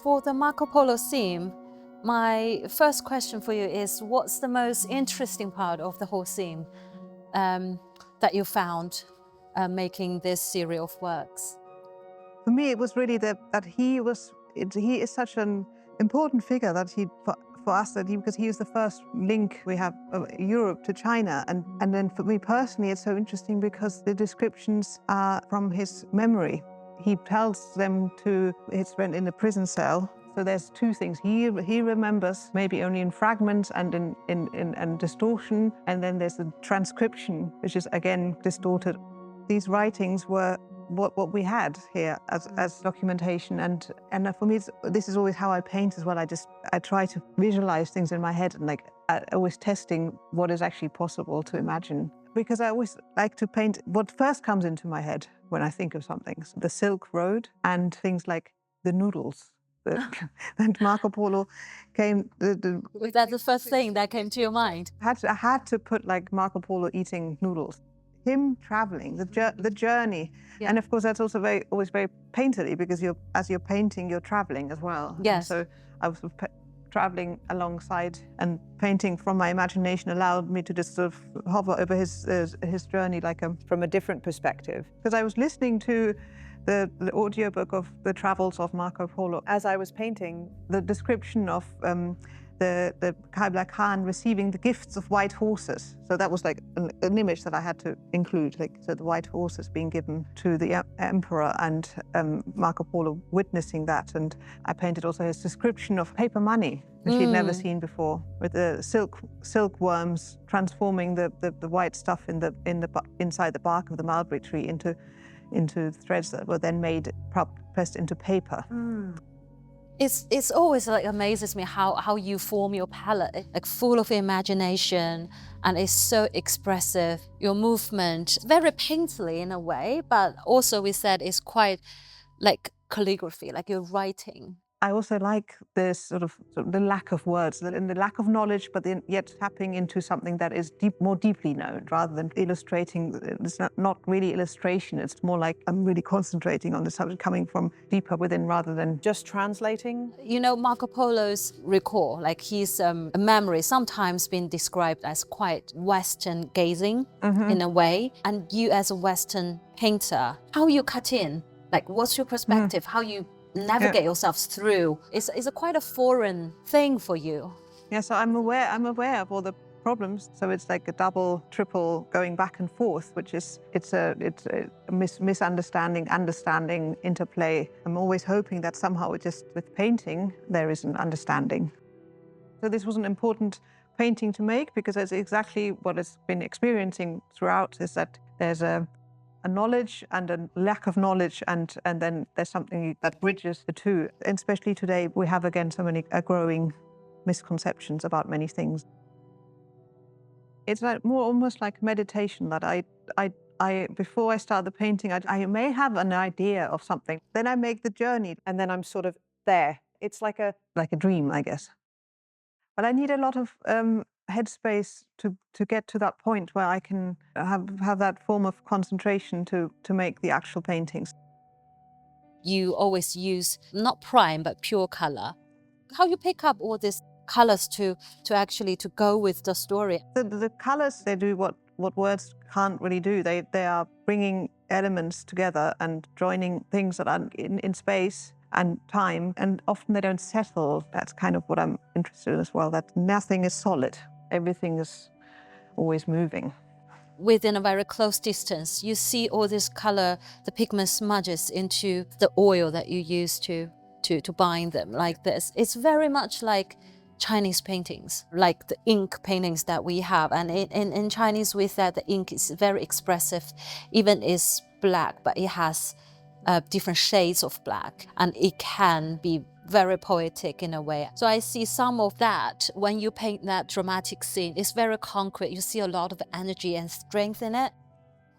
For the Marco Polo theme, my first question for you is, what's the most interesting part of the whole theme that you found making this series of works? For me, it was really that he is such an important figure that for us because he was the first link we have of Europe to China, and then for me personally, it's so interesting because the descriptions are from his memory. He tells them to his friend in the prison cell. So there's two things. He remembers maybe only in fragments and in distortion, and then there's the transcription, which is again distorted. These writings were what we had here as documentation, and for me this is always how I paint as well. I try to visualize things in my head, and like always testing what is actually possible to imagine, because I always like to paint what first comes into my head when I think of something. So the Silk Road and things like the noodles that Marco Polo came. Was that the first thing that came to your mind? I had to put like Marco Polo eating noodles. Him traveling, the journey, Yeah. and of course that's also always very painterly, because as you're painting, you're traveling as well. Yes. And so I was traveling alongside, and painting from my imagination allowed me to just sort of hover over his journey like from a different perspective. Because I was listening to the audiobook of the travels of Marco Polo as I was painting, the description of the Kublai Khan receiving the gifts of white horses. So that was like an image that I had to include, like so the white horses being given to the emperor, and Marco Polo witnessing that. And I painted also his description of paper money, which he'd never seen before, with the silkworms transforming the white stuff inside the bark of the mulberry tree into threads that were then pressed into paper. It's always like amazes me how you form your palette, like full of imagination, and it's so expressive. Your movement, very painterly in a way, but also we said it's quite like calligraphy, like you're writing. I also like this sort of the lack of words and the lack of knowledge, but then yet tapping into something that is more deeply known, rather than illustrating. It's not really illustration. It's more like I'm really concentrating on the subject, coming from deeper within, rather than just translating. You know, Marco Polo's recall, like his memory, sometimes been described as quite Western gazing in a way. And you as a Western painter, how you cut in? Like, what's your perspective? How you navigate yourself through? It's quite a foreign thing for you. Yeah, so I'm aware of all the problems. So it's like a double, triple going back and forth, which is it's a misunderstanding, understanding, interplay. I'm always hoping that somehow just with painting there is an understanding. So this was an important painting to make, because it's exactly what it's been experiencing throughout, is that there's a knowledge and a lack of knowledge, and then there's something that bridges the two. And especially today, we have again so many growing misconceptions about many things. It's like almost like meditation, that I before I start the painting, I may have an idea of something, then I make the journey, and then I'm sort of there. It's like a dream, I guess. But I need a lot of headspace to get to that point where I can have that form of concentration to make the actual paintings. You always use not prime but pure color. How you pick up all these colors to actually go with the story? The colors, they do what words can't really do. They are bringing elements together and joining things that are in space and time, and often they don't settle. That's kind of what I'm interested in as well, that nothing is solid. Everything is always moving. Within a very close distance, you see all this color, the pigment smudges into the oil that you use to bind them like this. It's very much like Chinese paintings, like the ink paintings that we have. And in Chinese, we said the ink is very expressive. Even it's black, but it has different shades of black, and it can be very poetic in a way. So I see some of that when you paint that dramatic scene. It's very concrete. You see a lot of energy and strength in it.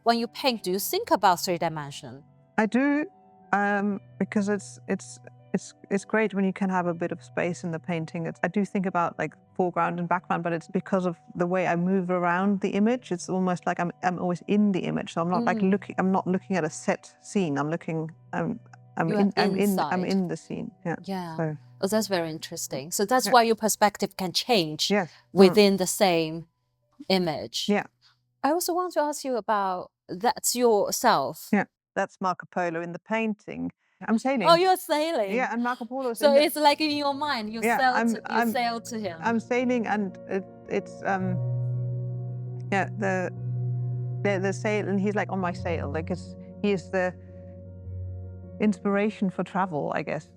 When you paint, do you think about three dimension? I do, because it's great when you can have a bit of space in the painting. I do think about like foreground and background, but it's because of the way I move around the image. It's almost like I'm always in the image. So I'm not like I'm not looking at a set scene. I'm looking I'm You are I'm inside. in the scene. Yeah. Yeah. So, Oh, that's very interesting. So that's Yeah. why your perspective can change yes. within the same image. Yeah. I also want to ask you about that's yourself. Yeah. That's Marco Polo in the painting. I'm sailing. Oh, you're sailing. Yeah, and Marco Polo's So in the, it's like in your mind, you Yeah, sail to him. I'm sailing, and it's yeah, the sail, and he's like on my sail, like he's the inspiration for travel, I guess.